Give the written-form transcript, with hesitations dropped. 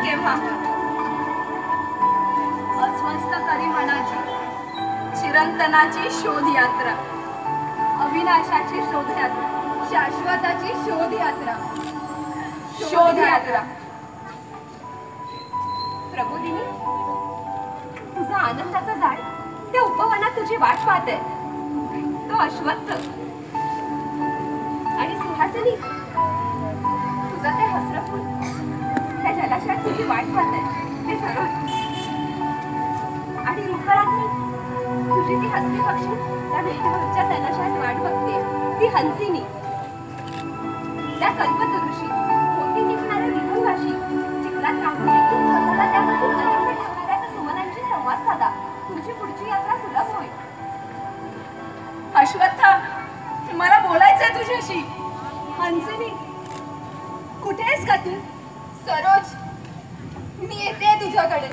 केव्हा अस्वस्थ करी मनाची चिरंतनाची शोध यात्रा, अविनाशाची शोध यात्रा, शाश्वताची शोध यात्रा, शोध यात्रा. प्रबोधिनी, तुझा आनंदाचा झाड त्या उपवनात तुझी वाट पाहते. तो अश्वत्थ आणि सिंहासनी, तुझं ते हसरं फूल त्या जलाशयात तुझी वाट पाहते. ते सरोज आणि रुखरांनी तुझी ती हसरी पक्षी त्या भेटावरच्या जलाशयात वाट बघते. ती हंसिनी, त्या कल्पतरुषी, मोती टिकणाऱ्या विहंगाशी, चिखलात राहून देखील स्वतःला त्यापासून अलिप्त ठेवणाऱ्या त्या सुमनांशी संवाद साधा. तुमची पुढची यात्रा सुलभ होईल. अश्वत्थ, मला बोलायचंय तुझ्याशी. हंसिनी, कुठे आहेस का तू? सरोज, मी येते तुझ्याकडे.